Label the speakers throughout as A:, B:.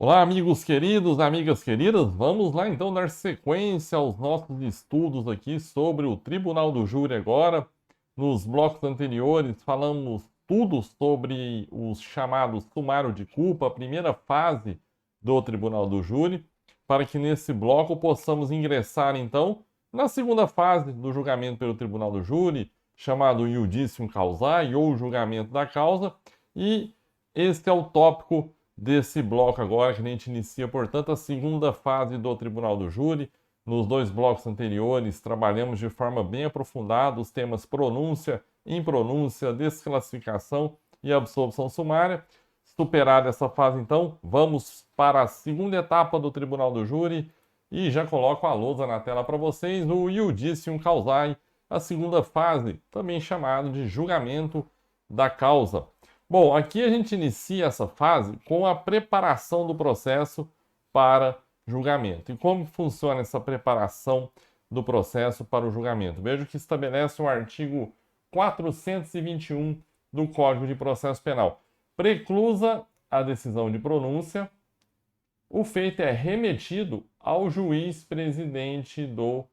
A: Olá, amigos queridos, amigas queridas, vamos lá então dar sequência aos nossos estudos aqui sobre o Tribunal do Júri agora. Nos blocos anteriores falamos tudo sobre os chamados sumário de culpa, a primeira fase do Tribunal do Júri, para que nesse bloco possamos ingressar então na segunda fase do julgamento pelo Tribunal do Júri, chamado iudicium causae ou julgamento da causa, e este é o tópico desse bloco agora, que a gente inicia, portanto, a segunda fase do Tribunal do Júri. Nos dois blocos anteriores, trabalhamos de forma bem aprofundada os temas pronúncia, impronúncia, desclassificação e absolvição sumária. Superada essa fase, então, vamos para a segunda etapa do Tribunal do Júri e já coloco a lousa na tela para vocês, o iudicium causae, a segunda fase, também chamado de julgamento da causa. Bom, aqui a gente inicia essa fase com a preparação do processo para julgamento. E como funciona essa preparação do processo para o julgamento? Veja que estabelece o artigo 421 do Código de Processo Penal. Preclusa a decisão de pronúncia, o feito é remetido ao juiz presidente do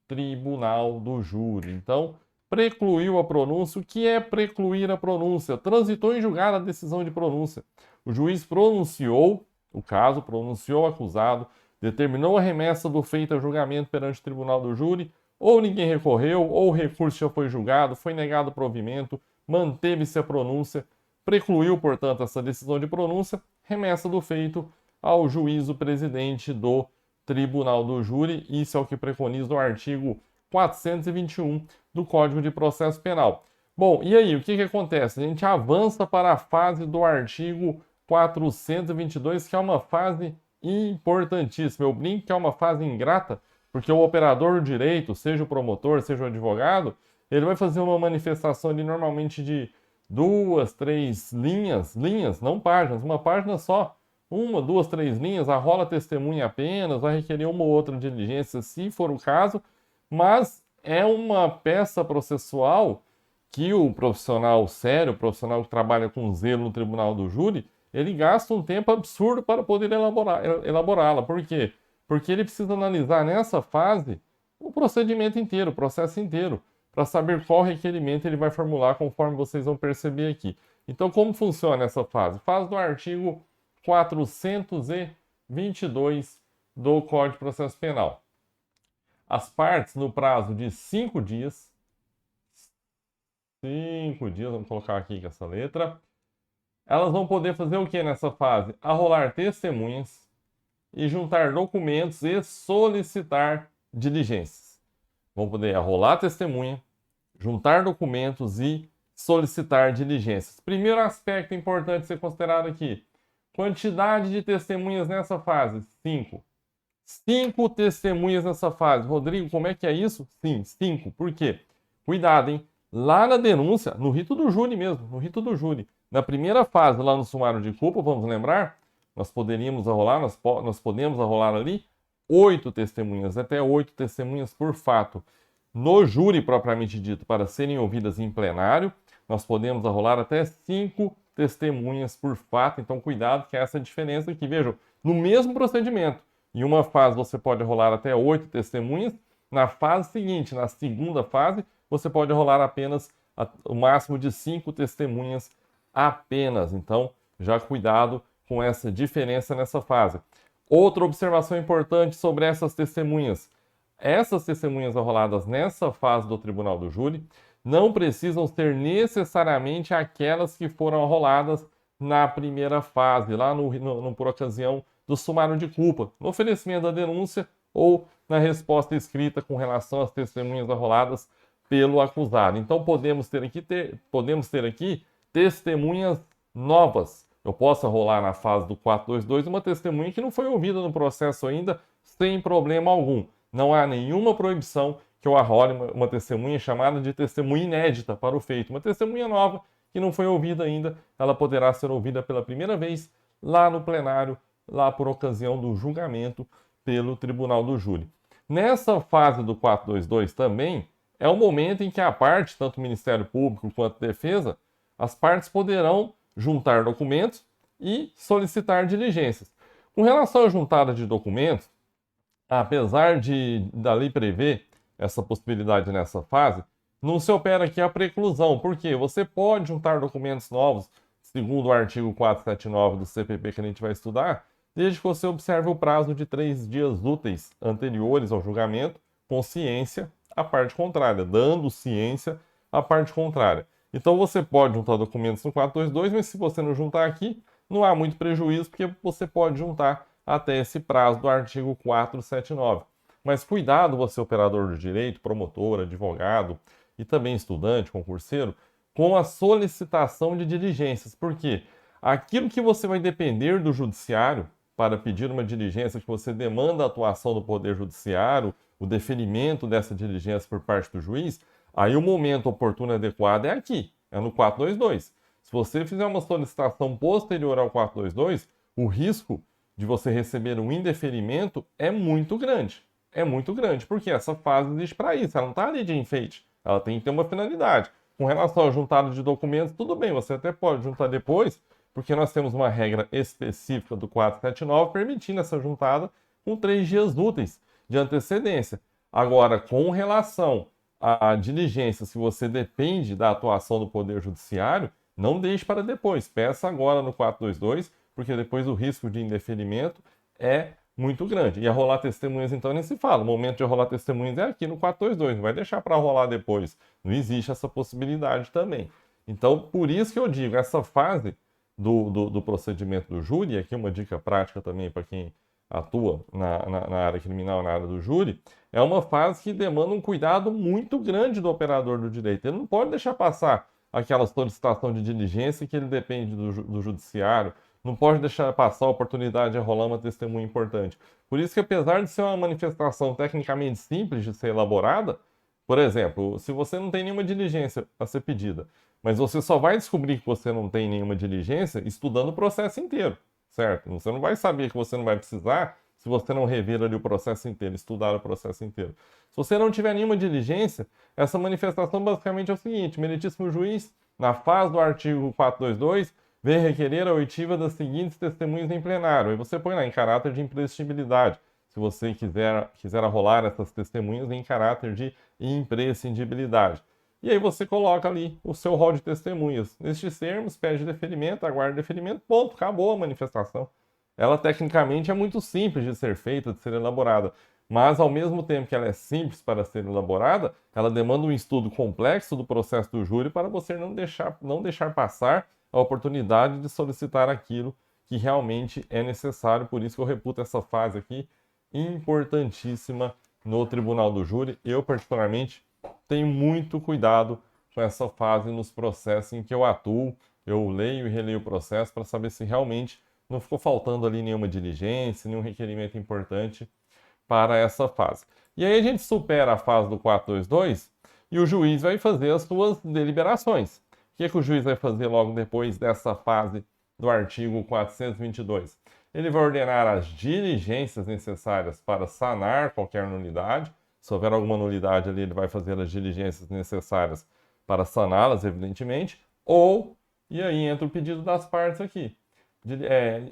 A: Tribunal do Júri. Então, precluiu a pronúncia. O que é precluir a pronúncia? Transitou em julgado a decisão de pronúncia. O juiz pronunciou o caso, pronunciou o acusado, determinou a remessa do feito a julgamento perante o Tribunal do Júri, ou ninguém recorreu, ou o recurso já foi julgado, foi negado o provimento, manteve-se a pronúncia, precluiu, portanto, essa decisão de pronúncia, remessa do feito ao juízo presidente do Tribunal do Júri. Isso é o que preconiza o artigo 421 do Código de Processo Penal. Bom, e aí, o que acontece? A gente avança para a fase do artigo 422, que é uma fase importantíssima. Eu brinco que é uma fase ingrata, porque o operador do direito, seja o promotor, seja o advogado, ele vai fazer uma manifestação ali normalmente de 2, 3 linhas, não páginas, uma página só, 1, 2, 3 linhas, arrola testemunha apenas, vai requerer uma ou outra diligência, se for o caso, mas é uma peça processual que o profissional sério, o profissional que trabalha com zelo no Tribunal do Júri, ele gasta um tempo absurdo para poder elaborá-la. Por quê? Porque ele precisa analisar nessa fase o procedimento inteiro, o processo inteiro, para saber qual requerimento ele vai formular, conforme vocês vão perceber aqui. Então, como funciona essa fase? Fase do artigo 422 do Código de Processo Penal. As partes, no prazo de 5 dias, vamos colocar aqui com essa letra, elas vão poder fazer o que nessa fase? Arrolar testemunhas e juntar documentos e solicitar diligências. Vão poder arrolar testemunha, juntar documentos e solicitar diligências. Primeiro aspecto importante ser considerado aqui: quantidade de testemunhas nessa fase, 5. 5 testemunhas nessa fase. Rodrigo, como é que é isso? Sim, 5. Por quê? Cuidado, hein? Lá na denúncia, no rito do júri mesmo, no rito do júri, na primeira fase, lá no sumário de culpa, vamos lembrar, nós podemos arrolar ali 8 testemunhas, até 8 testemunhas por fato. No júri propriamente dito, para serem ouvidas em plenário, nós podemos arrolar até 5 testemunhas por fato. Então, cuidado, que é essa diferença aqui. Vejam, no mesmo procedimento, em uma fase você pode rolar até 8 testemunhas, na fase seguinte, na segunda fase, você pode rolar apenas o máximo de 5 testemunhas apenas. Então, já cuidado com essa diferença nessa fase. Outra observação importante sobre essas testemunhas. Essas testemunhas arroladas nessa fase do Tribunal do Júri não precisam ser necessariamente aquelas que foram arroladas na primeira fase, lá por ocasião do sumário de culpa, no oferecimento da denúncia ou na resposta escrita com relação às testemunhas arroladas pelo acusado. Então podemos ter aqui testemunhas novas. Eu posso arrolar na fase do 422 uma testemunha que não foi ouvida no processo ainda, sem problema algum. Não há nenhuma proibição que eu arrole uma testemunha chamada de testemunha inédita para o feito. Uma testemunha nova que não foi ouvida ainda, ela poderá ser ouvida pela primeira vez lá no plenário, lá por ocasião do julgamento pelo Tribunal do Júri. Nessa fase do 422 também é o momento em que a parte, tanto o Ministério Público quanto a Defesa, as partes poderão juntar documentos e solicitar diligências. Com relação à juntada de documentos, apesar da lei prever essa possibilidade nessa fase, não se opera aqui a preclusão, porque você pode juntar documentos novos, segundo o artigo 479 do CPP que a gente vai estudar, desde que você observe o prazo de 3 dias úteis anteriores ao julgamento, com ciência à parte contrária, dando ciência à parte contrária. Então você pode juntar documentos no 422, mas se você não juntar aqui, não há muito prejuízo, porque você pode juntar até esse prazo do artigo 479. Mas cuidado, você operador do direito, promotor, advogado e também estudante, concurseiro, com a solicitação de diligências, porque aquilo que você vai depender do judiciário para pedir uma diligência que você demanda a atuação do Poder Judiciário, o deferimento dessa diligência por parte do juiz, aí o momento oportuno e adequado é aqui, é no 422. Se você fizer uma solicitação posterior ao 422, o risco de você receber um indeferimento é muito grande. É muito grande, porque essa fase existe para isso, ela não está ali de enfeite, ela tem que ter uma finalidade. Com relação ao juntado de documentos, tudo bem, você até pode juntar depois, porque nós temos uma regra específica do 479 permitindo essa juntada com 3 dias úteis de antecedência. Agora, com relação a diligências que você depende da atuação do Poder Judiciário, não deixe para depois, peça agora no 422, porque depois o risco de indeferimento é muito grande. E a rolar testemunhas, então, nem se fala. O momento de rolar testemunhas é aqui no 422, não vai deixar para rolar depois. Não existe essa possibilidade também. Então, por isso que eu digo, essa fase do procedimento do júri, aqui uma dica prática também para quem atua na área criminal, na área do júri, é uma fase que demanda um cuidado muito grande do operador do direito. Ele não pode deixar passar aquela solicitação de diligência que ele depende do judiciário, não pode deixar passar a oportunidade de rolar uma testemunha importante. Por isso que, apesar de ser uma manifestação tecnicamente simples de ser elaborada, por exemplo, se você não tem nenhuma diligência a ser pedida, mas você só vai descobrir que você não tem nenhuma diligência estudando o processo inteiro, certo? Você não vai saber que você não vai precisar se você não rever ali o processo inteiro, estudar o processo inteiro. Se você não tiver nenhuma diligência, essa manifestação basicamente é o seguinte: meritíssimo juiz, na fase do artigo 422, vem requerer a oitiva das seguintes testemunhas em plenário. Aí você põe lá em caráter de imprescindibilidade, se você quiser arrolar essas testemunhas em caráter de imprescindibilidade. E aí você coloca ali o seu rol de testemunhas. Nestes termos, pede deferimento, aguarda deferimento, ponto, acabou a manifestação. Ela tecnicamente é muito simples de ser feita, de ser elaborada, mas ao mesmo tempo que ela é simples para ser elaborada, ela demanda um estudo complexo do processo do júri para você não deixar passar a oportunidade de solicitar aquilo que realmente é necessário. Por isso que eu reputo essa fase aqui importantíssima no Tribunal do Júri. Eu, particularmente, tenho muito cuidado com essa fase nos processos em que eu atuo. Eu leio e releio o processo para saber se realmente não ficou faltando ali nenhuma diligência, nenhum requerimento importante para essa fase. E aí a gente supera a fase do 422 e o juiz vai fazer as suas deliberações. O que o juiz vai fazer logo depois dessa fase do artigo 422? Ele vai ordenar as diligências necessárias para sanar qualquer nulidade. Se houver alguma nulidade ali, ele vai fazer as diligências necessárias para saná-las, evidentemente. E aí entra o pedido das partes aqui.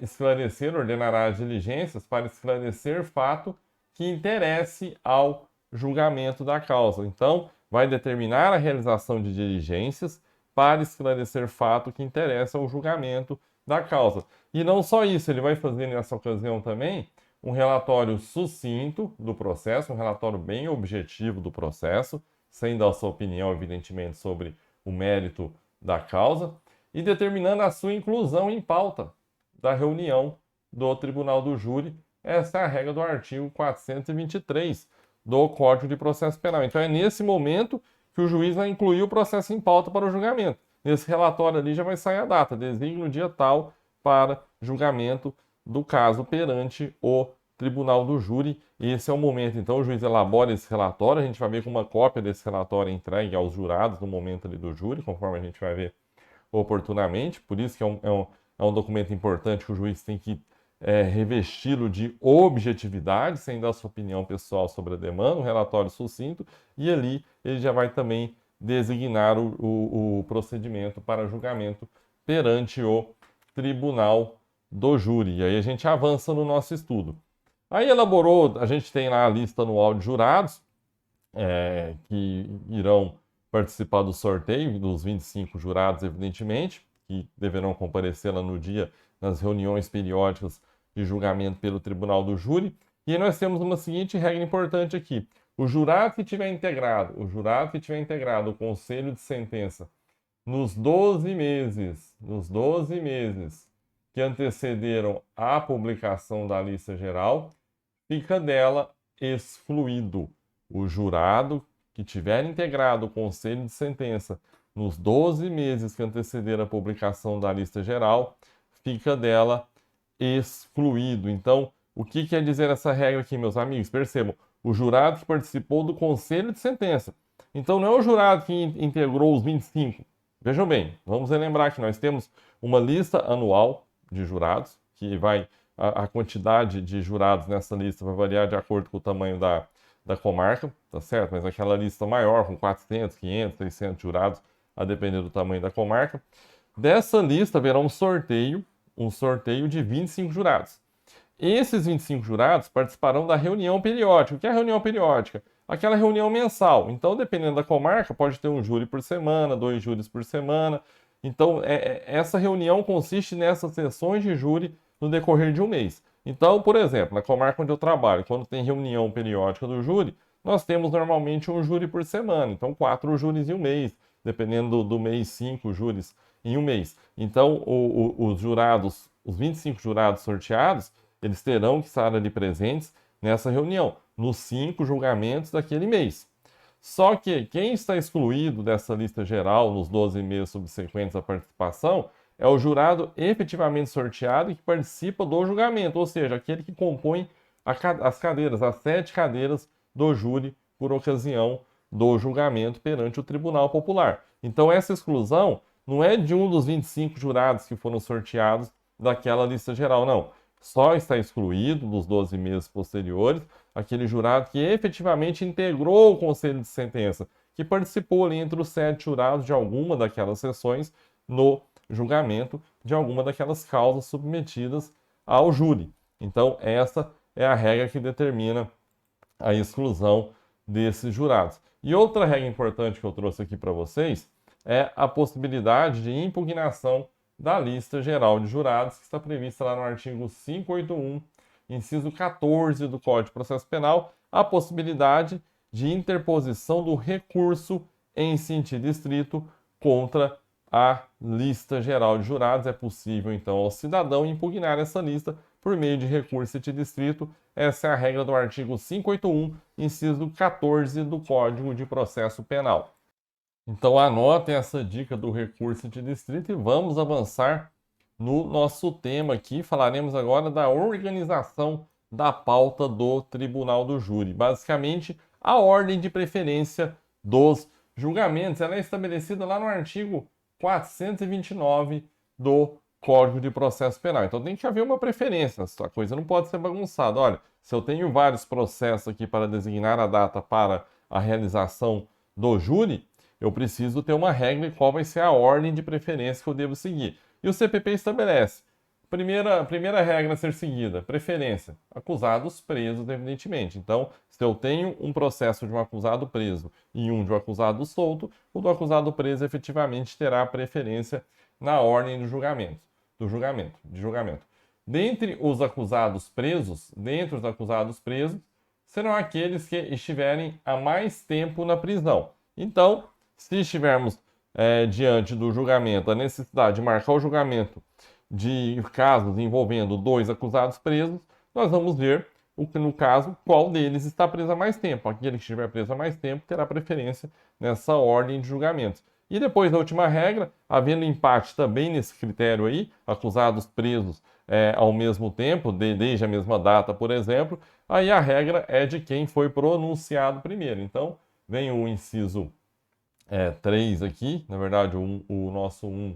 A: Esclarecer, ordenará as diligências para esclarecer fato que interesse ao julgamento da causa. Então, vai determinar a realização de diligências para esclarecer fato que interessa ao julgamento da causa. E não só isso, ele vai fazer nessa ocasião também um relatório sucinto do processo, um relatório bem objetivo do processo, sem dar sua opinião, evidentemente, sobre o mérito da causa, e determinando a sua inclusão em pauta da reunião do Tribunal do Júri. Essa é a regra do artigo 423 do Código de Processo Penal. Então é nesse momento que o juiz vai incluir o processo em pauta para o julgamento. Nesse relatório ali já vai sair a data, designa o dia tal para julgamento do caso perante o Tribunal do Júri. Esse é o momento, então, o juiz elabora esse relatório, a gente vai ver com uma cópia desse relatório entregue aos jurados no momento ali do júri, conforme a gente vai ver oportunamente, por isso que é um documento importante que o juiz tem que revesti-lo de objetividade, sem dar sua opinião pessoal sobre a demanda, um relatório sucinto, e ali ele já vai também designar o procedimento para julgamento perante o Tribunal do júri. E aí a gente avança no nosso estudo. Aí elaborou, a gente tem lá a lista anual de jurados, que irão participar do sorteio, dos 25 jurados, evidentemente, que deverão comparecer lá no dia nas reuniões periódicas de julgamento pelo Tribunal do Júri. E aí nós temos uma seguinte regra importante aqui. O jurado que tiver integrado o conselho de sentença nos 12 meses que antecederam a publicação da lista geral, fica dela excluído. O jurado que tiver integrado o conselho de sentença nos 12 meses que antecederam a publicação da lista geral, fica dela excluído. Então, o que quer dizer essa regra aqui, meus amigos? Percebam, o jurado que participou do conselho de sentença. Então, não é o jurado que integrou os 25. Vejam bem, vamos relembrar que nós temos uma lista anual de jurados, que vai, a quantidade de jurados nessa lista vai variar de acordo com o tamanho da comarca, tá certo? Mas aquela lista maior, com 400, 500, 600 jurados, a depender do tamanho da comarca. Dessa lista haverá um sorteio de 25 jurados. Esses 25 jurados participarão da reunião periódica. O que é a reunião periódica? Aquela reunião mensal. Então, dependendo da comarca, pode ter um júri por semana, 2 júris por semana. Então, essa reunião consiste nessas sessões de júri no decorrer de um mês. Então, por exemplo, na comarca onde eu trabalho, quando tem reunião periódica do júri, nós temos normalmente um júri por semana. Então, 4 júris em um mês, dependendo do mês, 5 júris em um mês. Então, os jurados, os 25 jurados sorteados, eles terão que estar ali presentes nessa reunião, nos 5 julgamentos daquele mês. Só que quem está excluído dessa lista geral nos 12 meses subsequentes à participação é o jurado efetivamente sorteado e que participa do julgamento, ou seja, aquele que compõe as cadeiras, as 7 cadeiras do júri por ocasião do julgamento perante o Tribunal Popular. Então, essa exclusão não é de um dos 25 jurados que foram sorteados daquela lista geral, não. Só está excluído dos 12 meses posteriores aquele jurado que efetivamente integrou o conselho de sentença, que participou ali entre os 7 jurados de alguma daquelas sessões no julgamento de alguma daquelas causas submetidas ao júri. Então, essa é a regra que determina a exclusão desses jurados. E outra regra importante que eu trouxe aqui para vocês é a possibilidade de impugnação da lista geral de jurados, que está prevista lá no artigo 581, inciso 14 do Código de Processo Penal, a possibilidade de interposição do recurso em sentido estrito contra a lista geral de jurados. É possível, então, ao cidadão impugnar essa lista por meio de recurso em sentido estrito. Essa é a regra do artigo 581, inciso 14 do Código de Processo Penal. Então anotem essa dica do recurso de distrito e vamos avançar no nosso tema aqui. Falaremos agora da organização da pauta do Tribunal do Júri. Basicamente, a ordem de preferência dos julgamentos. Ela é estabelecida lá no artigo 429 do Código de Processo Penal. Então tem que haver uma preferência, a coisa não pode ser bagunçada. Olha, se eu tenho vários processos aqui para designar a data para a realização do júri, eu preciso ter uma regra de qual vai ser a ordem de preferência que eu devo seguir. E o CPP estabelece. Primeira regra a ser seguida, preferência. Acusados presos, evidentemente. Então, se eu tenho um processo de um acusado preso e um de um acusado solto, o do acusado preso efetivamente terá preferência na ordem de julgamento. Dentre os acusados presos, serão aqueles que estiverem há mais tempo na prisão. Então, se estivermos diante do julgamento, a necessidade de marcar o julgamento de casos envolvendo 2 acusados presos, nós vamos ver, no caso, qual deles está preso há mais tempo. Aquele que estiver preso há mais tempo terá preferência nessa ordem de julgamentos. E depois, a última regra, havendo empate também nesse critério aí, acusados presos ao mesmo tempo, desde a mesma data, por exemplo, aí a regra é de quem foi pronunciado primeiro. Então, vem o inciso 3 aqui, na verdade o nosso 1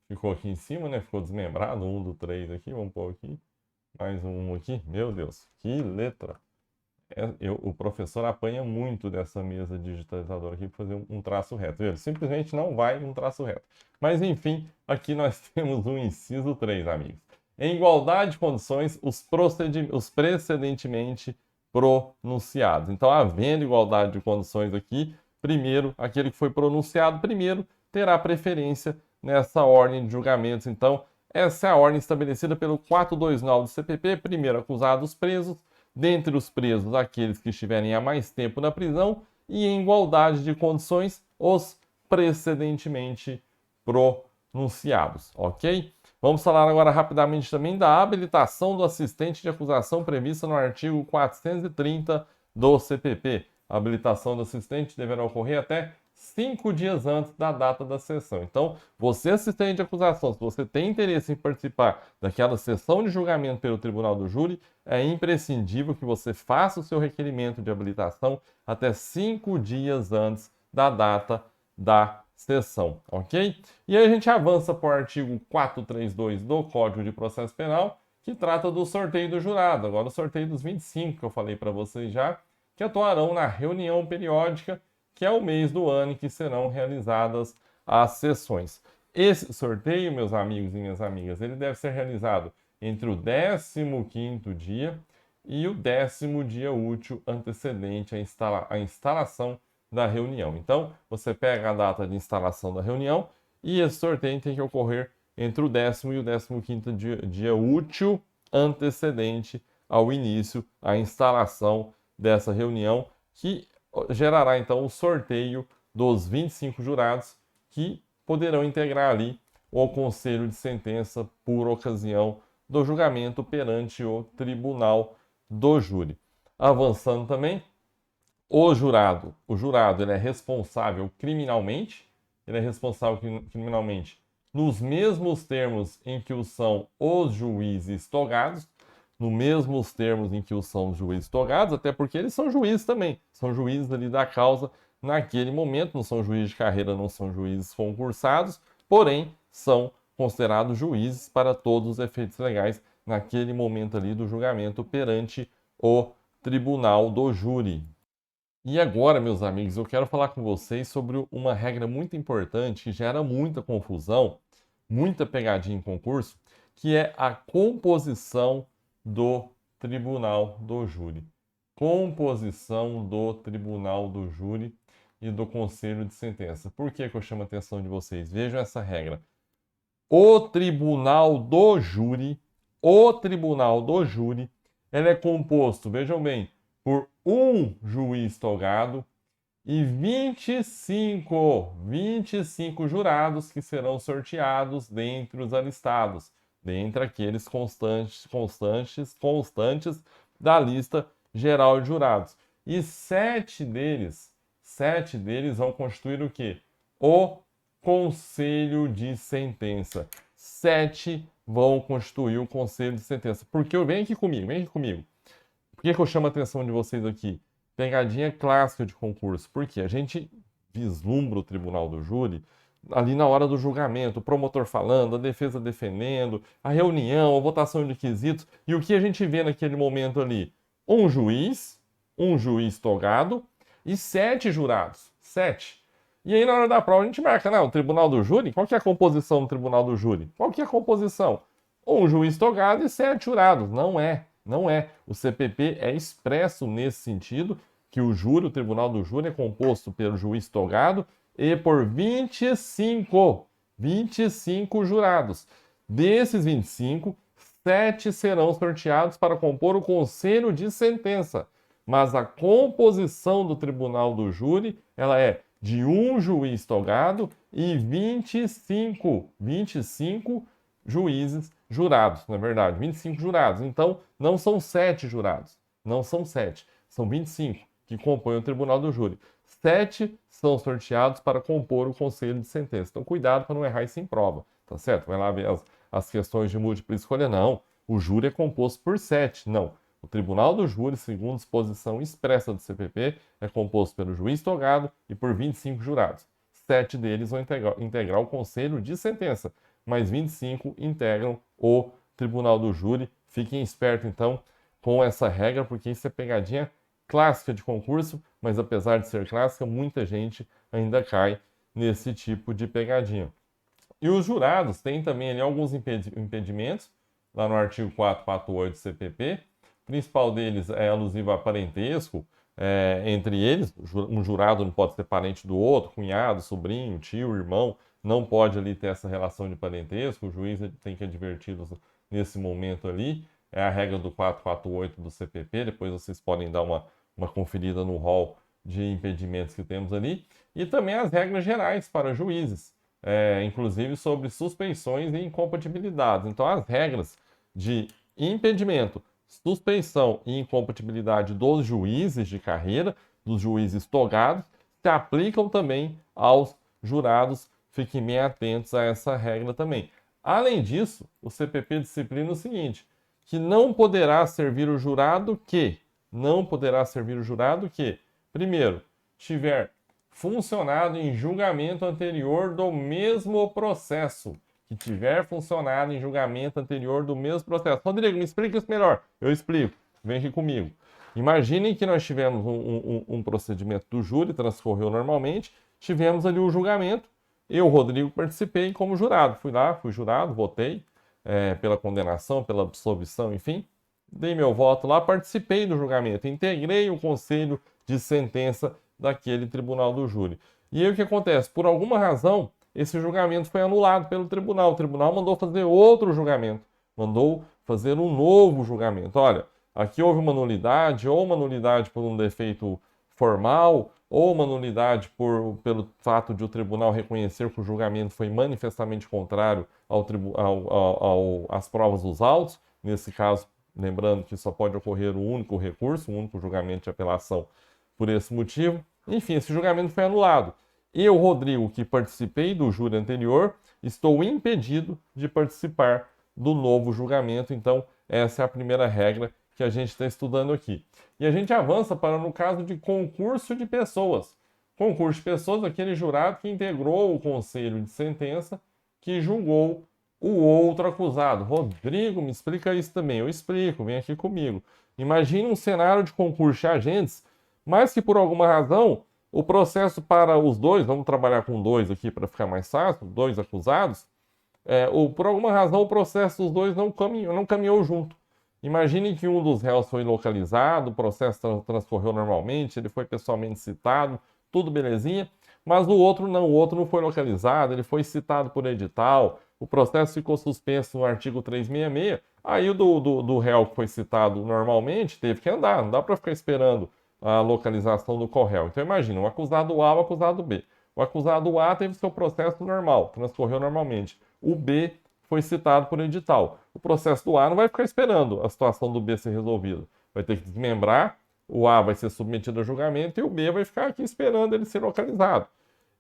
A: ficou aqui em cima, né? Ficou desmembrado, 1 do 3 aqui, vamos pôr aqui, mais um aqui, meu Deus, que letra! O professor apanha muito dessa mesa digitalizadora aqui para fazer um traço reto. Ele simplesmente não vai um traço reto. Mas enfim, aqui nós temos o inciso 3, amigos. em igualdade de condições os precedentemente pronunciados. Então, havendo igualdade de condições aqui, primeiro, aquele que foi pronunciado primeiro terá preferência nessa ordem de julgamentos. Então, essa é a ordem estabelecida pelo 429 do CPP, primeiro acusados presos, dentre os presos aqueles que estiverem há mais tempo na prisão e em igualdade de condições os precedentemente pronunciados, ok? Vamos falar agora rapidamente também da habilitação do assistente de acusação prevista no artigo 430 do CPP. A habilitação do assistente deverá ocorrer até 5 dias antes da data da sessão. Então, você, assistente de acusação, se você tem interesse em participar daquela sessão de julgamento pelo Tribunal do Júri, é imprescindível que você faça o seu requerimento de habilitação até 5 dias antes da data da sessão, ok? E aí a gente avança para o artigo 432 do Código de Processo Penal, que trata do sorteio do jurado. Agora o sorteio dos 25, que eu falei para vocês já, que atuarão na reunião periódica, que é o mês do ano em que serão realizadas as sessões. Esse sorteio, meus amigos e minhas amigas, ele deve ser realizado entre o 15º dia e o 10º dia útil antecedente à instalação da reunião. Então, você pega a data de instalação da reunião e esse sorteio tem que ocorrer entre o 10º e o 15º dia útil antecedente ao início, à instalação dessa reunião, que gerará então o sorteio dos 25 jurados que poderão integrar ali o conselho de sentença por ocasião do julgamento perante o Tribunal do Júri. Avançando também, o jurado ele é responsável criminalmente, nos mesmos termos em que o são os juízes togados, até porque eles são juízes também, são juízes ali da causa naquele momento, não são juízes de carreira, não são juízes concursados, porém são considerados juízes para todos os efeitos legais naquele momento ali do julgamento perante o Tribunal do Júri. E agora, meus amigos, eu quero falar com vocês sobre uma regra muito importante que gera muita confusão, muita pegadinha em concurso, que é a composição do Tribunal do Júri. Composição do Tribunal do Júri e do Conselho de Sentença. Por que eu chamo a atenção de vocês? Vejam essa regra. O Tribunal do Júri, ele é composto, vejam bem, por um juiz togado e 25 jurados que serão sorteados dentre os alistados, dentre aqueles constantes da lista geral de jurados. E 7 deles vão constituir o quê? O Conselho de Sentença. 7 vão constituir o Conselho de Sentença. Porque vem aqui comigo. Por que eu chamo a atenção de vocês aqui? Pegadinha clássica de concurso. Porque a gente vislumbra o Tribunal do Júri ali na hora do julgamento, o promotor falando, a defesa defendendo, a reunião, a votação de quesitos. E o que a gente vê naquele momento ali? Um juiz togado e 7 jurados. 7. E aí na hora da prova a gente marca, o Tribunal do Júri, qual que é a composição do Tribunal do Júri? Qual que é a composição? Um juiz togado e 7 jurados. Não é. O CPP é expresso nesse sentido, que o Tribunal do Júri é composto pelo juiz togado e por 25 jurados. Desses 25, 7 serão sorteados para compor o Conselho de Sentença. Mas a composição do Tribunal do Júri, ela é de um juiz togado e 25 juízes jurados, na verdade, 25 jurados. Então, não são 7 jurados, são 25 que compõem o Tribunal do Júri. 7 são sorteados para compor o Conselho de Sentença. Então, cuidado para não errar isso em prova, tá certo? Vai lá ver as questões de múltipla escolha. Não, o júri é composto por 7, não. O Tribunal do Júri, segundo disposição expressa do CPP, é composto pelo juiz togado e por 25 jurados. 7 deles vão integrar o Conselho de Sentença, mas 25 integram o Tribunal do Júri. Fiquem espertos, então, com essa regra, porque isso é pegadinha clássica de concurso, mas apesar de ser clássica, muita gente ainda cai nesse tipo de pegadinha. E os jurados têm também ali alguns impedimentos, lá no artigo 448 do CPP. O principal deles é alusivo a parentesco entre eles. Um jurado não pode ser parente do outro, cunhado, sobrinho, tio, irmão. Não pode ali ter essa relação de parentesco. O juiz tem que adverti-los nesse momento ali. É a regra do 448 do CPP. Depois vocês podem dar uma conferida no rol de impedimentos que temos ali. E também as regras gerais para juízes, inclusive sobre suspeições e incompatibilidades. Então, as regras de impedimento, suspeição e incompatibilidade dos juízes de carreira, dos juízes togados, se aplicam também aos jurados. Fiquem bem atentos a essa regra também. Além disso, o CPP disciplina o seguinte, que não poderá servir o jurado que, primeiro, tiver funcionado em julgamento anterior do mesmo processo. Rodrigo, me explica isso melhor. Eu explico. Vem aqui comigo. Imaginem que nós tivemos um procedimento do júri, transcorreu normalmente, tivemos ali o julgamento. Eu, Rodrigo, participei como jurado. Fui lá, fui jurado, votei pela condenação, pela absolvição, enfim. Dei meu voto lá, participei do julgamento, integrei o conselho de sentença daquele tribunal do júri. E aí o que acontece? Por alguma razão, esse julgamento foi anulado pelo tribunal. O tribunal mandou fazer outro julgamento, mandou fazer um novo julgamento. Olha, aqui houve uma nulidade, ou uma nulidade por um defeito formal, ou uma nulidade pelo fato de o tribunal reconhecer que o julgamento foi manifestamente contrário às provas dos autos. Nesse caso, lembrando que só pode ocorrer o único recurso, o único julgamento de apelação por esse motivo. Enfim, esse julgamento foi anulado. Eu, Rodrigo, que participei do júri anterior, estou impedido de participar do novo julgamento. Então, essa é a primeira regra que a gente está estudando aqui. E a gente avança para no caso de concurso de pessoas. Concurso de pessoas, aquele jurado que integrou o conselho de sentença que julgou o outro acusado. Rodrigo, me explica isso também. Eu explico, vem aqui comigo. Imagine um cenário de concurso de agentes, mas que por alguma razão o processo para os dois, vamos trabalhar com dois aqui para ficar mais fácil, dois acusados, por alguma razão o processo dos dois não caminhou junto. Imagine que um dos réus foi localizado, o processo transcorreu normalmente, ele foi pessoalmente citado, tudo belezinha, mas o outro não foi localizado, ele foi citado por edital, o processo ficou suspenso no artigo 366, aí o do réu que foi citado normalmente teve que andar, não dá para ficar esperando a localização do corréu. Então imagina, o acusado A e o acusado B. O acusado A teve seu processo normal, transcorreu normalmente. O B foi citado por edital. O processo do A não vai ficar esperando a situação do B ser resolvida. Vai ter que desmembrar, o A vai ser submetido a julgamento e o B vai ficar aqui esperando ele ser localizado.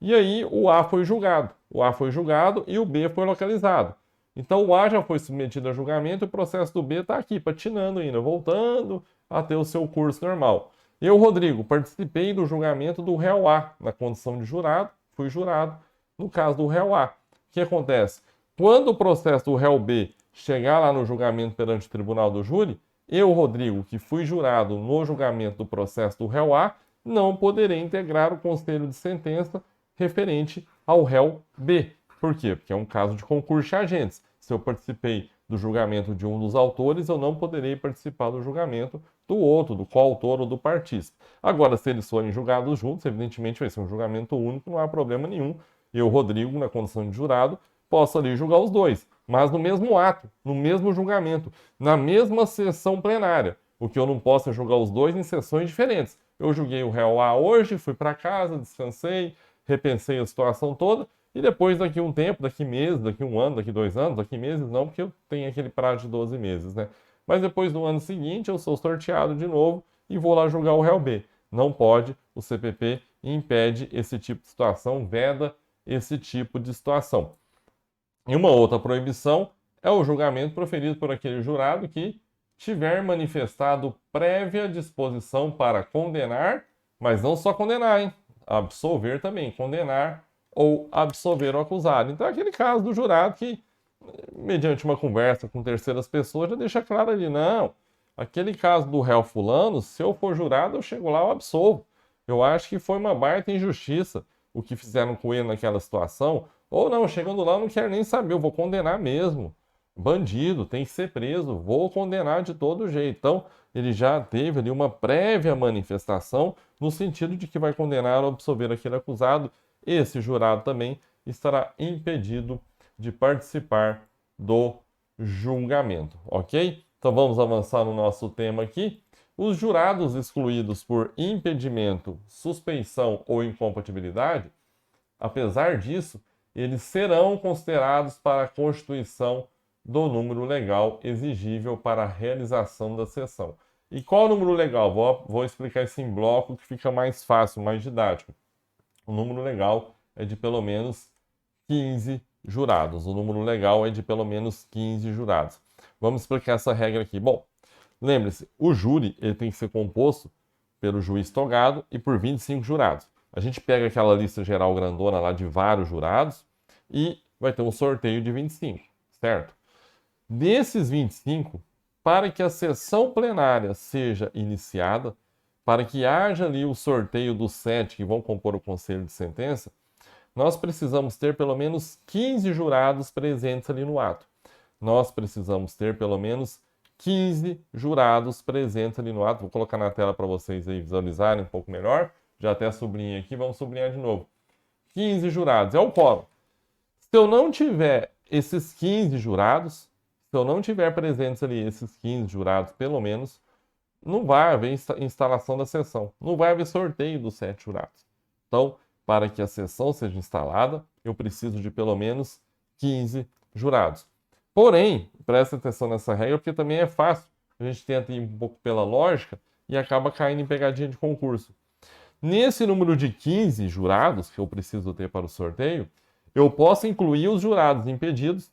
A: E aí o A foi julgado. O A foi julgado e o B foi localizado. Então o A já foi submetido a julgamento e o processo do B está aqui, patinando ainda, voltando a ter o seu curso normal. Eu, Rodrigo, participei do julgamento do réu A, na condição de jurado, fui jurado, no caso do réu A. O que acontece? Quando o processo do réu B chegar lá no julgamento perante o tribunal do júri, eu, Rodrigo, que fui jurado no julgamento do processo do réu A, não poderei integrar o conselho de sentença referente ao réu B. Por quê? Porque é um caso de concurso de agentes. Se eu participei do julgamento de um dos autores, eu não poderei participar do julgamento do outro, do coautor ou do partícipe. Agora, se eles forem julgados juntos, evidentemente vai ser um julgamento único, não há problema nenhum. Eu, Rodrigo, na condição de jurado, posso ali julgar os dois, mas no mesmo ato, no mesmo julgamento, na mesma sessão plenária. O que eu não posso é julgar os dois em sessões diferentes. Eu julguei o réu A hoje, fui para casa, descansei, repensei a situação toda, e depois, daqui um tempo, daqui meses, daqui um ano, daqui 2 anos, daqui meses não, porque eu tenho aquele prazo de 12 meses, né? Mas depois do ano seguinte, eu sou sorteado de novo e vou lá julgar o réu B. Não pode, o CPP impede esse tipo de situação, veda esse tipo de situação. E uma outra proibição é o julgamento proferido por aquele jurado que tiver manifestado prévia disposição para condenar, mas não só condenar, hein? Absolver também, condenar ou absolver o acusado. Então é aquele caso do jurado que, mediante uma conversa com terceiras pessoas, já deixa claro ali, não, aquele caso do réu fulano, se eu for jurado, eu chego lá, eu absolvo. Eu acho que foi uma baita injustiça o que fizeram com ele naquela situação, ou não, chegando lá, eu não quero nem saber, eu vou condenar mesmo. bandido, tem que ser preso, vou condenar de todo jeito. Então, ele já teve ali uma prévia manifestação no sentido de que vai condenar ou absolver aquele acusado. Esse jurado também estará impedido de participar do julgamento, ok? Então vamos avançar no nosso tema aqui. Os jurados excluídos por impedimento, suspeição ou incompatibilidade, apesar disso, eles serão considerados para a constituição do número legal exigível para a realização da sessão. E qual o número legal? Vou explicar isso em bloco que fica mais fácil, mais didático. O número legal é de pelo menos 15 jurados. O número legal é de pelo menos 15 jurados. Vamos explicar essa regra aqui. Bom, lembre-se, o júri ele tem que ser composto pelo juiz togado e por 25 jurados. A gente pega aquela lista geral grandona lá de vários jurados e vai ter um sorteio de 25, certo? Desses 25, para que a sessão plenária seja iniciada, para que haja ali o sorteio dos 7 que vão compor o conselho de sentença, nós precisamos ter pelo menos 15 jurados presentes ali no ato. Nós precisamos ter pelo menos 15 jurados presentes ali no ato. Vou colocar na tela para vocês aí visualizarem um pouco melhor. Já até sublinhei aqui, vamos sublinhar de novo. 15 jurados, é o quórum. Se eu não tiver esses 15 jurados, se eu não tiver presentes ali esses 15 jurados, pelo menos, não vai haver instalação da sessão. Não vai haver sorteio dos 7 jurados. Então, para que a sessão seja instalada, eu preciso de pelo menos 15 jurados. Porém, presta atenção nessa regra, porque também é fácil. A gente tenta ir um pouco pela lógica e acaba caindo em pegadinha de concurso. Nesse número de 15 jurados que eu preciso ter para o sorteio, eu posso incluir os jurados impedidos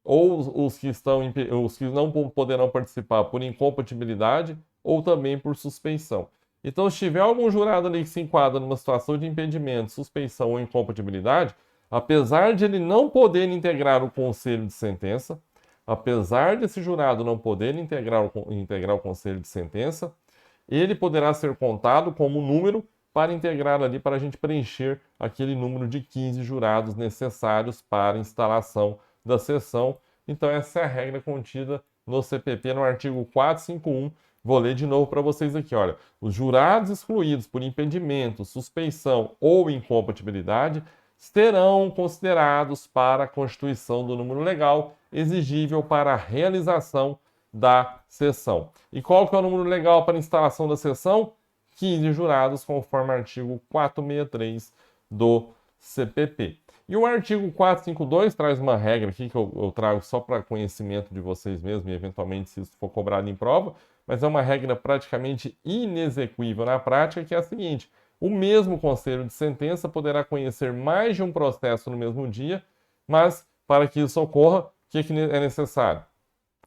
A: ou os que não poderão participar por incompatibilidade ou também por suspeição. Então, se tiver algum jurado ali que se enquadra numa situação de impedimento, suspeição ou incompatibilidade, apesar de ele não poder integrar o conselho de sentença, apesar desse jurado não poder integrar o conselho de sentença, ele poderá ser contado como número para integrar ali, para a gente preencher aquele número de 15 jurados necessários para a instalação da sessão. Então, essa é a regra contida no CPP, no artigo 451. Vou ler de novo para vocês aqui, olha. Os jurados excluídos por impedimento, suspeição ou incompatibilidade serão considerados para a constituição do número legal exigível para a realização da sessão. E qual que é o número legal para a instalação da sessão? 15 jurados, conforme o artigo 463 do CPP. E o artigo 452 traz uma regra aqui que eu trago só para conhecimento de vocês mesmos e eventualmente se isso for cobrado em prova, mas é uma regra praticamente inexequível na prática, que é a seguinte: o mesmo conselho de sentença poderá conhecer mais de um processo no mesmo dia, mas para que isso ocorra, o que é necessário?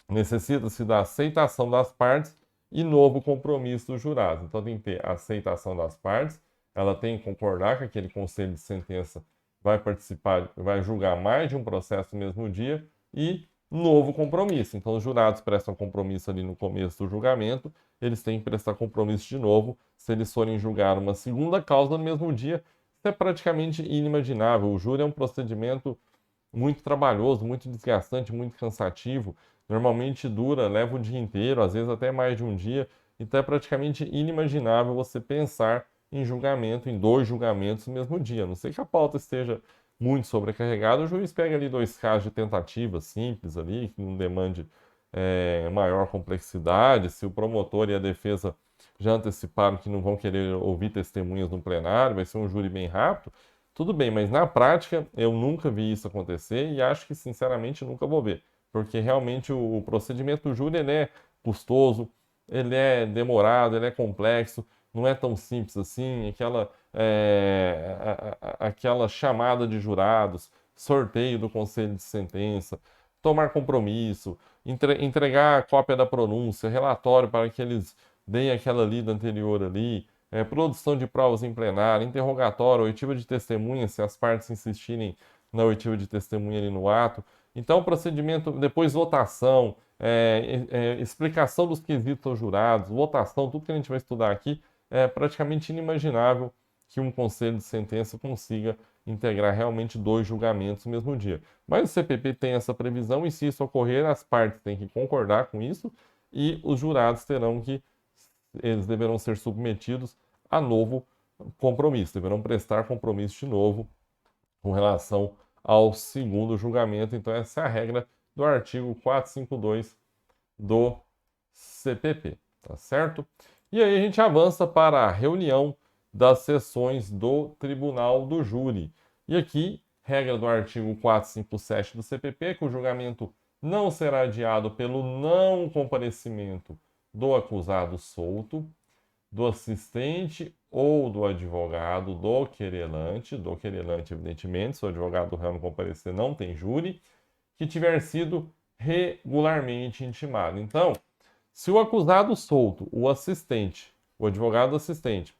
A: Necessita-se da aceitação das partes e novo compromisso dos jurados. Então tem que ter a aceitação das partes, ela tem que concordar que aquele conselho de sentença vai participar, vai julgar mais de um processo no mesmo dia e novo compromisso. Então os jurados prestam compromisso ali no começo do julgamento, eles têm que prestar compromisso de novo se eles forem julgar uma segunda causa no mesmo dia. Isso é praticamente inimaginável. O júri é um procedimento muito trabalhoso, muito desgastante, muito cansativo. Normalmente leva o dia inteiro, às vezes até mais de um dia. Então é praticamente inimaginável você pensar em julgamento, em 2 julgamentos no mesmo dia. A não sei que a pauta esteja muito sobrecarregada, o juiz pega ali 2 casos de tentativa simples ali, que não demande maior complexidade. Se o promotor e a defesa já anteciparam que não vão querer ouvir testemunhas no plenário, vai ser um júri bem rápido, tudo bem, mas na prática eu nunca vi isso acontecer e acho que sinceramente nunca vou ver, porque realmente o procedimento do júri ele é custoso, ele é demorado, ele é complexo, não é tão simples assim, aquela chamada de jurados, sorteio do conselho de sentença, tomar compromisso, entregar a cópia da pronúncia, relatório para que eles deem aquela lida anterior ali, produção de provas em plenário, interrogatório, oitiva de testemunha, se as partes insistirem na oitiva de testemunha ali no ato. Então, o procedimento, depois votação, explicação dos quesitos aos jurados, votação, tudo que a gente vai estudar aqui, é praticamente inimaginável que um conselho de sentença consiga integrar realmente 2 julgamentos no mesmo dia. Mas o CPP tem essa previsão e, se isso ocorrer, as partes têm que concordar com isso e os jurados eles deverão ser submetidos a novo compromisso, deverão prestar compromisso de novo com relação ao segundo julgamento. Então, essa é a regra do artigo 452 do CPP, tá certo? E aí a gente avança para a reunião das sessões do Tribunal do Júri. E aqui, regra do artigo 457 do CPP, que o julgamento não será adiado pelo não comparecimento do acusado solto, do assistente ou do advogado do querelante, evidentemente, se o advogado do réu não comparecer, não tem júri, que tiver sido regularmente intimado. Então, se o acusado solto, o assistente, o advogado assistente,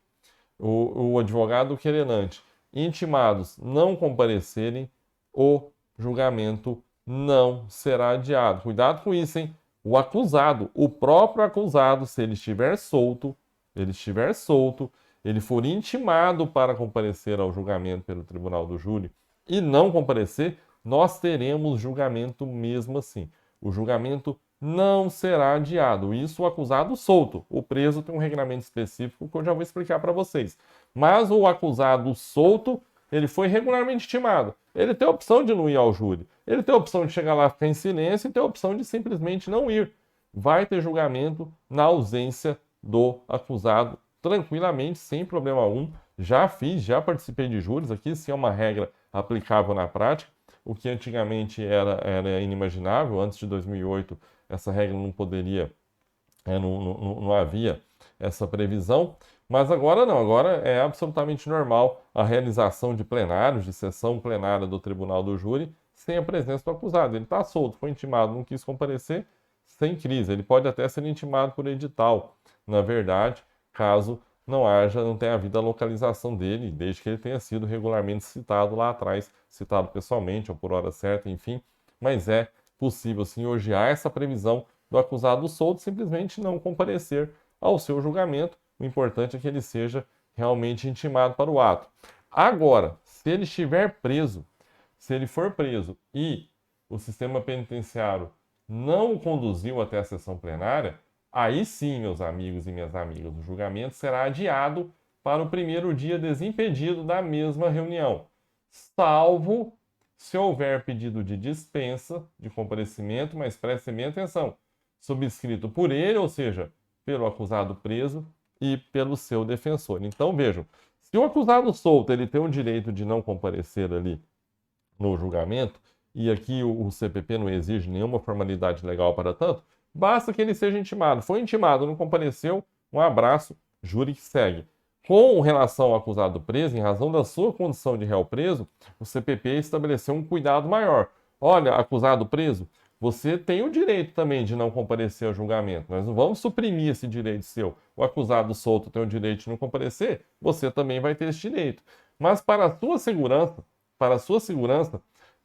A: o advogado querelante, intimados não comparecerem, o julgamento não será adiado. Cuidado com isso, hein? O acusado, o próprio acusado, se ele estiver solto, ele for intimado para comparecer ao julgamento pelo Tribunal do Júri e não comparecer, nós teremos julgamento mesmo assim. O julgamento não será adiado. Isso o acusado solto. O preso tem um regulamento específico que eu já vou explicar para vocês. Mas o acusado solto, ele foi regularmente intimado. Ele tem a opção de não ir ao júri. Ele tem a opção de chegar lá, ficar em silêncio e tem a opção de simplesmente não ir. Vai ter julgamento na ausência do acusado, tranquilamente, sem problema algum. Já participei de júris aqui, se é uma regra aplicável na prática, o que antigamente era inimaginável. Antes de 2008, essa regra não poderia, não havia essa previsão, mas agora não, agora é absolutamente normal a realização de plenários, de sessão plenária do Tribunal do Júri, sem a presença do acusado. Ele está solto, foi intimado, não quis comparecer, sem crise. Ele pode até ser intimado por edital, na verdade, caso não tenha havido a localização dele, desde que ele tenha sido regularmente citado lá atrás, citado pessoalmente ou por hora certa, enfim. Mas é possível, sim, hoje há essa previsão do acusado solto simplesmente não comparecer ao seu julgamento. O importante é que ele seja realmente intimado para o ato. Agora, se ele estiver preso, se ele for preso e o sistema penitenciário não o conduziu até a sessão plenária, aí sim, meus amigos e minhas amigas, o julgamento será adiado para o primeiro dia desimpedido da mesma reunião, salvo se houver pedido de dispensa de comparecimento, mas prestem bem atenção, subscrito por ele, ou seja, pelo acusado preso e pelo seu defensor. Então, vejam, se o acusado solto ele tem o direito de não comparecer ali no julgamento, e aqui o CPP não exige nenhuma formalidade legal para tanto, basta que ele seja intimado. Foi intimado, não compareceu, um abraço, júri que segue. Com relação ao acusado preso, em razão da sua condição de réu preso, o CPP estabeleceu um cuidado maior. Olha, acusado preso, você tem o direito também de não comparecer ao julgamento. Nós não vamos suprimir esse direito seu. O acusado solto tem o direito de não comparecer, você também vai ter esse direito. Mas para a sua segurança,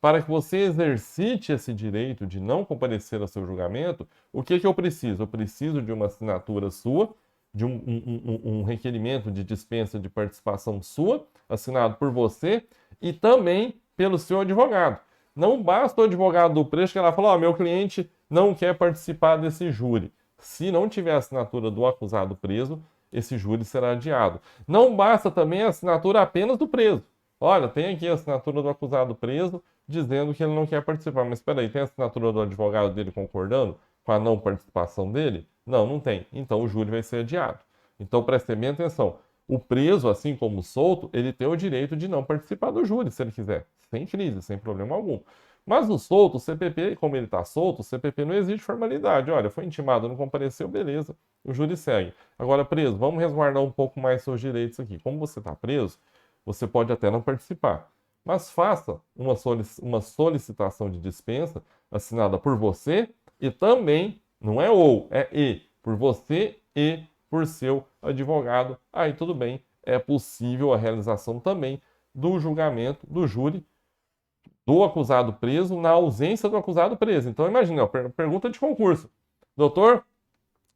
A: para que você exercite esse direito de não comparecer ao seu julgamento, o que eu preciso? Eu preciso de uma assinatura sua, de um requerimento de dispensa de participação sua, assinado por você e também pelo seu advogado. Não basta o advogado do preso que ela fala, meu cliente não quer participar desse júri. Se não tiver a assinatura do acusado preso, esse júri será adiado. Não basta também a assinatura apenas do preso. Olha, tem aqui a assinatura do acusado preso dizendo que ele não quer participar. Mas espera aí, tem a assinatura do advogado dele concordando com a não participação dele? Não, não tem. Então o júri vai ser adiado. Então prestem bem atenção. O preso, assim como o solto, ele tem o direito de não participar do júri, se ele quiser. Sem crise, sem problema algum. Mas o solto, o CPP, como ele está solto, o CPP não exige formalidade. Olha, foi intimado, não compareceu, beleza. O júri segue. Agora, preso, vamos resguardar um pouco mais seus direitos aqui. Como você está preso, você pode até não participar. Mas faça uma solicitação de dispensa assinada por você e também, não é ou, é e, por você e por seu advogado. Aí tudo bem, é possível a realização também do julgamento do júri do acusado preso na ausência do acusado preso. Então imagina, pergunta de concurso. Doutor,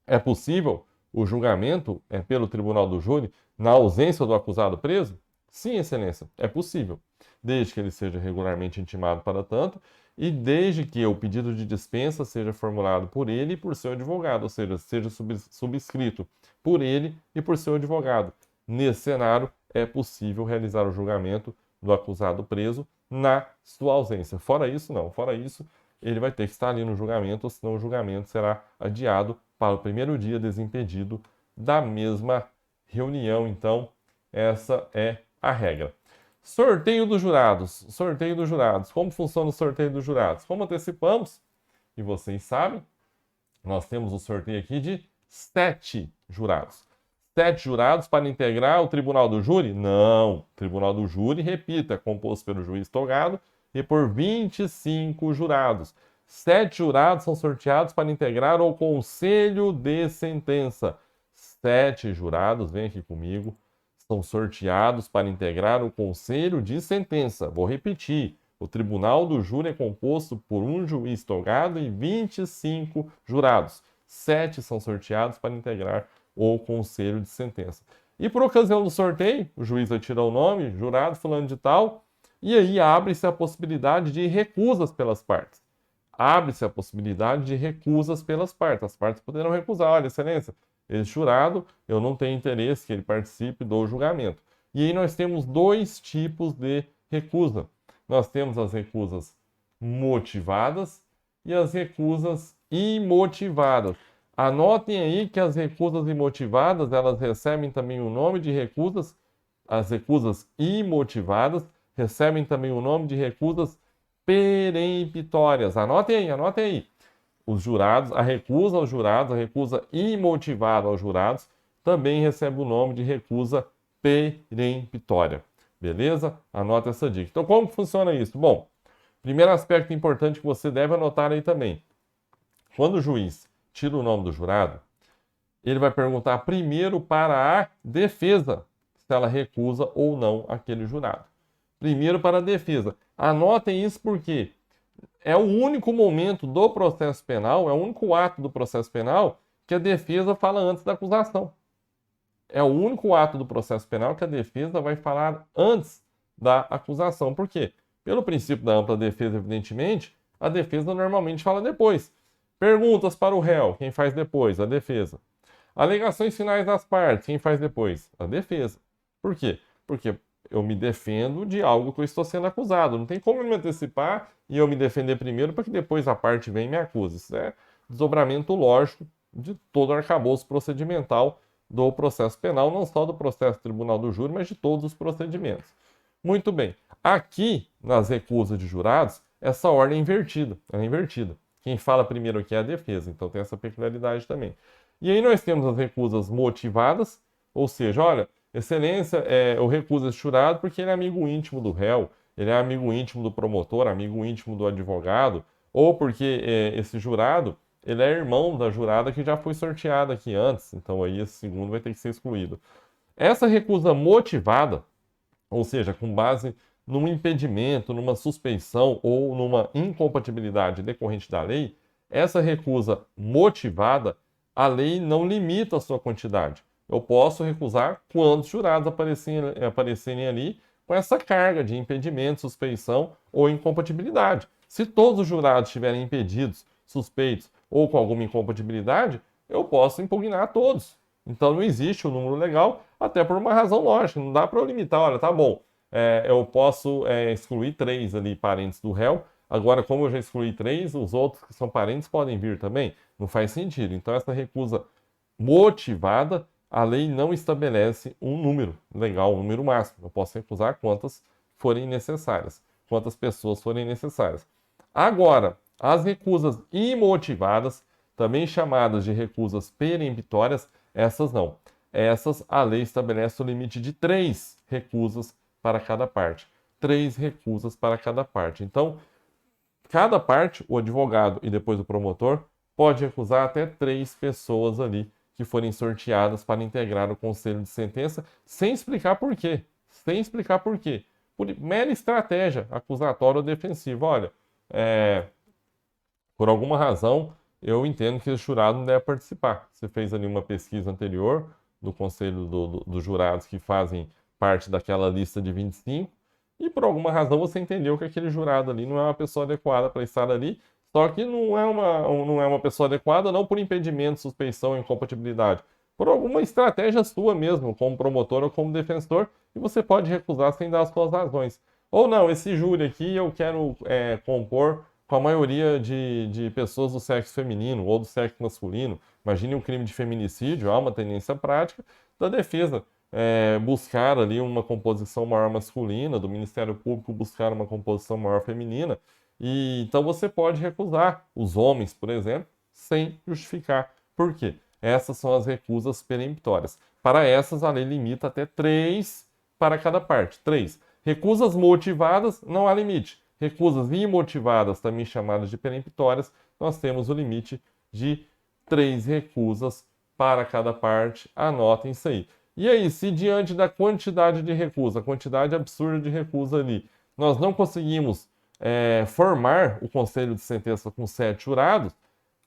A: é possível o julgamento é pelo tribunal do júri na ausência do acusado preso? Sim, excelência, é possível, desde que ele seja regularmente intimado para tanto e desde que o pedido de dispensa seja formulado por ele e por seu advogado, ou seja, seja subscrito por ele e por seu advogado. Nesse cenário, é possível realizar o julgamento do acusado preso na sua ausência. Fora isso, não. Fora isso, ele vai ter que estar ali no julgamento, ou senão o julgamento será adiado para o primeiro dia desimpedido da mesma reunião. Então, essa é a regra. Sorteio dos jurados. Sorteio dos jurados. Como funciona o sorteio dos jurados? Como antecipamos, e vocês sabem, nós temos o sorteio aqui de 7 jurados. 7 jurados para integrar o tribunal do júri? Não. O tribunal do júri, repito, é composto pelo juiz togado e por 25 jurados. 7 jurados são sorteados para integrar o conselho de sentença. 7 jurados, vem aqui comigo, são sorteados para integrar o conselho de sentença. Vou repetir. O tribunal do júri é composto por um juiz togado e 25 jurados. 7 são sorteados para integrar o conselho de sentença. E por ocasião do sorteio, o juiz vai tirar o nome, jurado fulano de tal, e aí abre-se a possibilidade de recusas pelas partes. Abre-se a possibilidade de recusas pelas partes. As partes poderão recusar. Olha, excelência, esse jurado, eu não tenho interesse que ele participe do julgamento. E aí nós temos 2 tipos de recusa. Nós temos as recusas motivadas e as recusas imotivadas. Anotem aí que as recusas imotivadas, elas recebem também o nome de recusas, as recusas imotivadas recebem também o nome de recusas peremptórias. Anotem aí, anotem aí. Os jurados, a recusa aos jurados, a recusa imotivada aos jurados, também recebe o nome de recusa peremptória. Beleza? Anota essa dica. Então, como funciona isso? Bom, primeiro aspecto importante que você deve anotar aí também. Quando o juiz tira o nome do jurado, ele vai perguntar primeiro para a defesa se ela recusa ou não aquele jurado. Primeiro para a defesa. Anotem isso porque é o único momento do processo penal, é o único ato do processo penal que a defesa fala antes da acusação. É o único ato do processo penal que a defesa vai falar antes da acusação. Por quê? Pelo princípio da ampla defesa, evidentemente, a defesa normalmente fala depois. Perguntas para o réu, quem faz depois? A defesa. Alegações finais das partes, quem faz depois? A defesa. Por quê? Porque eu me defendo de algo que eu estou sendo acusado. Não tem como eu me antecipar e eu me defender primeiro para que depois a parte venha e me acuse. Isso é desdobramento lógico de todo o arcabouço procedimental do processo penal, não só do processo tribunal do júri, mas de todos os procedimentos. Muito bem. Aqui, nas recusas de jurados, essa ordem é invertida. Ela é invertida. Quem fala primeiro aqui é a defesa, então tem essa peculiaridade também. E aí nós temos as recusas motivadas, ou seja, olha, excelência, eu recuso esse jurado porque ele é amigo íntimo do réu, ele é amigo íntimo do promotor, amigo íntimo do advogado, ou porque esse jurado, ele é irmão da jurada que já foi sorteada aqui antes, então aí esse segundo vai ter que ser excluído. Essa recusa motivada, ou seja, com base num impedimento, numa suspeição ou numa incompatibilidade decorrente da lei, essa recusa motivada, a lei não limita a sua quantidade. Eu posso recusar quantos jurados aparecerem ali com essa carga de impedimento, suspeição ou incompatibilidade. Se todos os jurados estiverem impedidos, suspeitos ou com alguma incompatibilidade, eu posso impugnar todos. Então não existe o número legal, até por uma razão lógica. Não dá para eu limitar, olha, tá bom, eu posso excluir 3 ali parentes do réu. Agora, como eu já excluí 3, os outros que são parentes podem vir também. Não faz sentido. Então, essa recusa motivada, a lei não estabelece um número legal, um número máximo. Eu posso recusar quantas forem necessárias, quantas pessoas forem necessárias. Agora, as recusas imotivadas, também chamadas de recusas peremptórias, essas não. Essas, a lei estabelece o limite de 3 recusas para cada parte. 3 recusas para cada parte. Então, cada parte, o advogado e depois o promotor, pode recusar até 3 pessoas ali que forem sorteadas para integrar o conselho de sentença, sem explicar por quê. Sem explicar por quê. Por mera estratégia acusatória ou defensiva. Olha, por alguma razão, eu entendo que o jurado não deve participar. Você fez ali uma pesquisa anterior do conselho dos jurados que fazem parte daquela lista de 25, e por alguma razão você entendeu que aquele jurado ali não é uma pessoa adequada para estar ali, só que não é uma pessoa adequada não por impedimento, suspeição, incompatibilidade, por alguma estratégia sua mesmo, como promotor ou como defensor, e você pode recusar sem dar as suas razões. Ou não, esse júri aqui eu quero compor com a maioria de pessoas do sexo feminino ou do sexo masculino. Imagine um crime de feminicídio, há uma tendência prática da defesa buscar ali uma composição maior masculina, do Ministério Público buscar uma composição maior feminina. E então você pode recusar os homens, por exemplo, sem justificar. Por quê? Essas são as recusas peremptórias. Para essas, a lei limita até 3 para cada parte. 3. Recusas motivadas, não há limite. Recusas imotivadas, também chamadas de peremptórias, nós temos o limite de 3 recusas para cada parte. Anotem isso aí. E aí, se diante da quantidade de recusa, a quantidade absurda de recusa ali, nós não conseguimos formar o conselho de sentença com 7 jurados,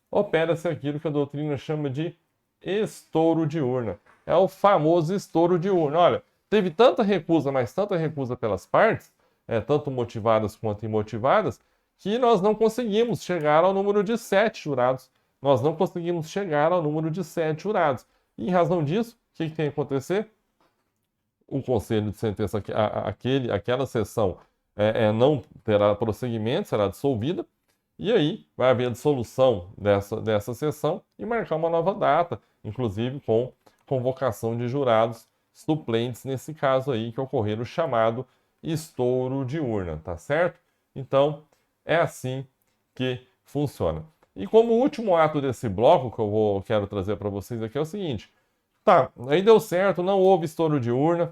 A: opera-se aquilo que a doutrina chama de estouro de urna. É o famoso estouro de urna. Olha, teve tanta recusa, mas tanta recusa pelas partes, tanto motivadas quanto imotivadas, que nós não conseguimos chegar ao número de 7 jurados. Nós não conseguimos chegar ao número de 7 jurados. E em razão disso, o que tem que acontecer? O conselho de sentença, aquela sessão não terá prosseguimento, será dissolvida, e aí vai haver a dissolução dessa sessão e marcar uma nova data, inclusive com convocação de jurados suplentes, nesse caso aí que ocorrer o chamado estouro de urna, tá certo? Então, é assim que funciona. E como último ato desse bloco que quero trazer para vocês aqui é o seguinte: tá, aí deu certo, não houve estouro de urna,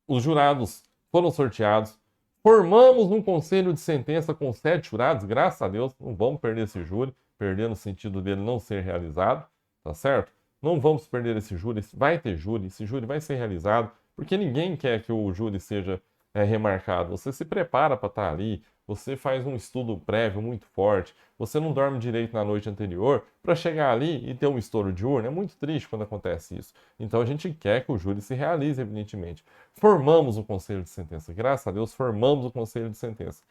A: os jurados foram sorteados, formamos um conselho de sentença com 7 jurados, graças a Deus, não vamos perder esse júri, perder no sentido dele não ser realizado, tá certo? Não vamos perder esse júri, vai ter júri, esse júri vai ser realizado, porque ninguém quer que o júri seja remarcado. Você se prepara para estar ali, você faz um estudo prévio muito forte, você não dorme direito na noite anterior para chegar ali e ter um estouro de urna. É muito triste quando acontece isso. Então a gente quer que o júri se realize, evidentemente. Formamos o conselho de sentença, graças a Deus formamos o conselho de sentença.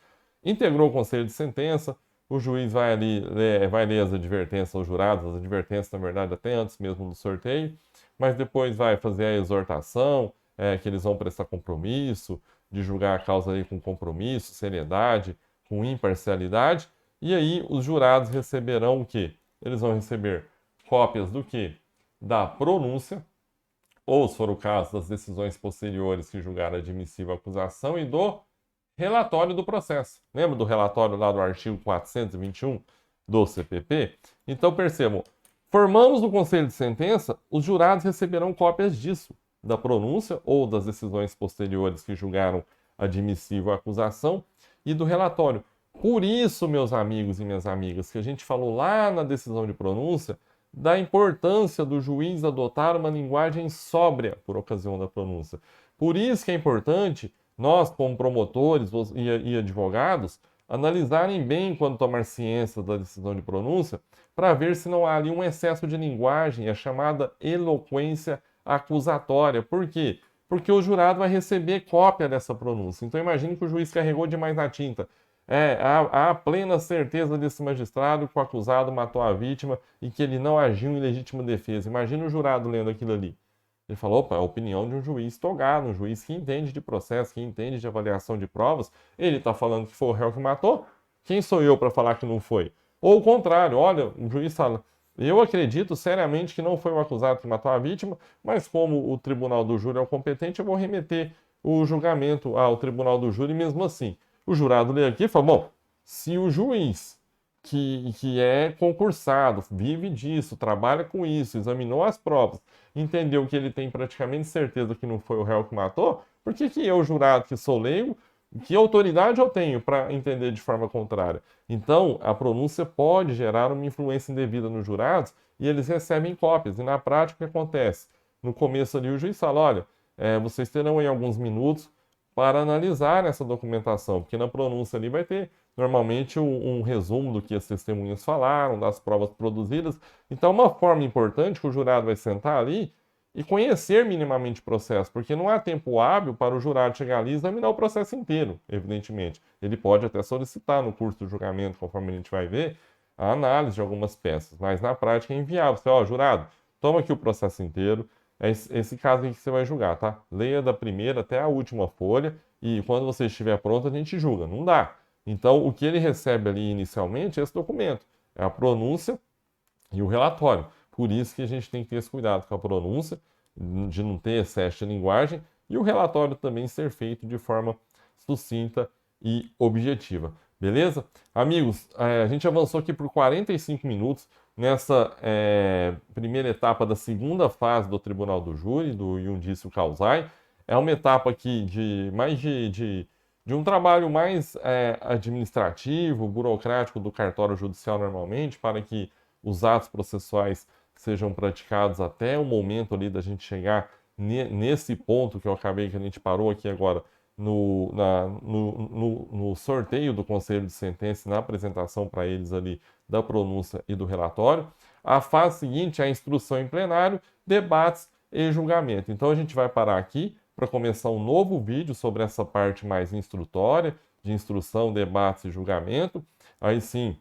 A: Integrou o conselho de sentença, o juiz vai ali, vai ler as advertências aos jurados, as advertências, na verdade, até antes mesmo do sorteio, mas depois vai fazer a exortação, que eles vão prestar compromisso, de julgar a causa ali com compromisso, seriedade, com imparcialidade, e aí os jurados receberão o quê? Eles vão receber cópias do quê? Da pronúncia, ou, se for o caso, das decisões posteriores que julgaram admissível a acusação, e do relatório do processo. Lembra do relatório lá do artigo 421 do CPP? Então percebam, formamos o conselho de sentença, os jurados receberão cópias disso, da pronúncia ou das decisões posteriores que julgaram admissível a acusação e do relatório. Por isso, meus amigos e minhas amigas, que a gente falou lá na decisão de pronúncia da importância do juiz adotar uma linguagem sóbria por ocasião da pronúncia. Por isso que é importante nós, como promotores e advogados, analisarem bem quando tomar ciência da decisão de pronúncia para ver se não há ali um excesso de linguagem, a chamada eloquência acusatória. Por quê? Porque o jurado vai receber cópia dessa pronúncia. Então imagine que o juiz carregou demais na tinta. Há plena certeza desse magistrado que o acusado matou a vítima e que ele não agiu em legítima defesa. Imagina o jurado lendo aquilo ali. Ele falou, opa, é a opinião de um juiz togado, um juiz que entende de processo, que entende de avaliação de provas. Ele está falando que foi o réu que matou? Quem sou eu para falar que não foi? Ou o contrário, olha, o juiz fala, eu acredito seriamente que não foi o acusado que matou a vítima, mas como o tribunal do júri é o competente, eu vou remeter o julgamento ao tribunal do júri mesmo assim. O jurado lê aqui e fala, bom, se o juiz que é concursado, vive disso, trabalha com isso, examinou as provas, entendeu que ele tem praticamente certeza que não foi o réu que matou, por que eu, jurado, que sou leigo, que autoridade eu tenho para entender de forma contrária? Então, a pronúncia pode gerar uma influência indevida nos jurados e eles recebem cópias. E na prática, o que acontece? No começo ali, o juiz fala, olha, vocês terão aí alguns minutos para analisar essa documentação, porque na pronúncia ali vai ter normalmente um resumo do que as testemunhas falaram, das provas produzidas. Então, uma forma importante que o jurado vai sentar ali e conhecer minimamente o processo, porque não há tempo hábil para o jurado chegar ali e examinar o processo inteiro, evidentemente. Ele pode até solicitar no curso do julgamento, conforme a gente vai ver, a análise de algumas peças, mas na prática é inviável. Você, ó, jurado, toma aqui o processo inteiro, é esse caso aqui que você vai julgar, tá? Leia da primeira até a última folha e quando você estiver pronto a gente julga. Não dá. Então, o que ele recebe ali inicialmente é esse documento, é a pronúncia e o relatório. Por isso que a gente tem que ter esse cuidado com a pronúncia, de não ter excesso de linguagem, e o relatório também ser feito de forma sucinta e objetiva. Beleza? Amigos, a gente avançou aqui por 45 minutos nessa primeira etapa da segunda fase do Tribunal do Júri, do Iundício Causai. É uma etapa aqui de um trabalho mais administrativo, burocrático do cartório judicial normalmente, para que os atos processuais sejam praticados até o momento ali da gente chegar nesse ponto que eu acabei, que a gente parou aqui agora, no sorteio do Conselho de Sentença, na apresentação para eles ali da pronúncia e do relatório. A fase seguinte é a instrução em plenário, debates e julgamento. Então a gente vai parar aqui para começar um novo vídeo sobre essa parte mais instrutória, de instrução, debates e julgamento. Aí sim,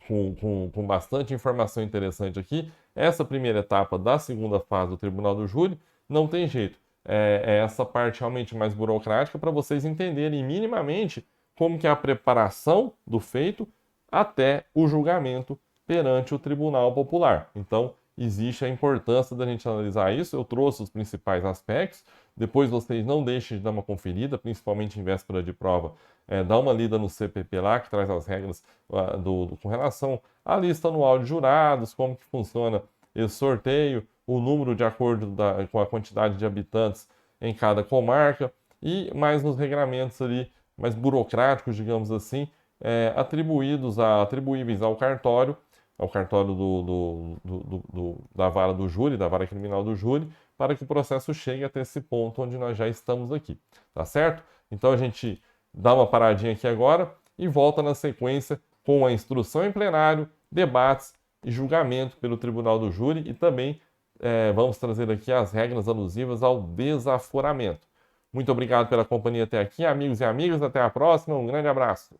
A: com bastante informação interessante aqui. Essa primeira etapa da segunda fase do Tribunal do Júri não tem jeito. É essa parte realmente mais burocrática para vocês entenderem minimamente como que é a preparação do feito até o julgamento perante o Tribunal Popular. Então, existe a importância da gente analisar isso. Eu trouxe os principais aspectos. Depois vocês não deixem de dar uma conferida, principalmente em véspera de prova. Dá uma lida no CPP lá, que traz as regras com relação à lista anual de jurados, como que funciona esse sorteio, o número de acordo com a quantidade de habitantes em cada comarca e mais nos regramentos ali mais burocráticos, digamos assim, atribuíveis ao cartório da vara do júri, da vara criminal do júri, para que o processo chegue até esse ponto onde nós já estamos aqui, tá certo? Então a gente dá uma paradinha aqui agora e volta na sequência com a instrução em plenário, debates e julgamento pelo Tribunal do Júri e também vamos trazer aqui as regras alusivas ao desaforamento. Muito obrigado pela companhia até aqui, amigos e amigas. Até a próxima. Um grande abraço.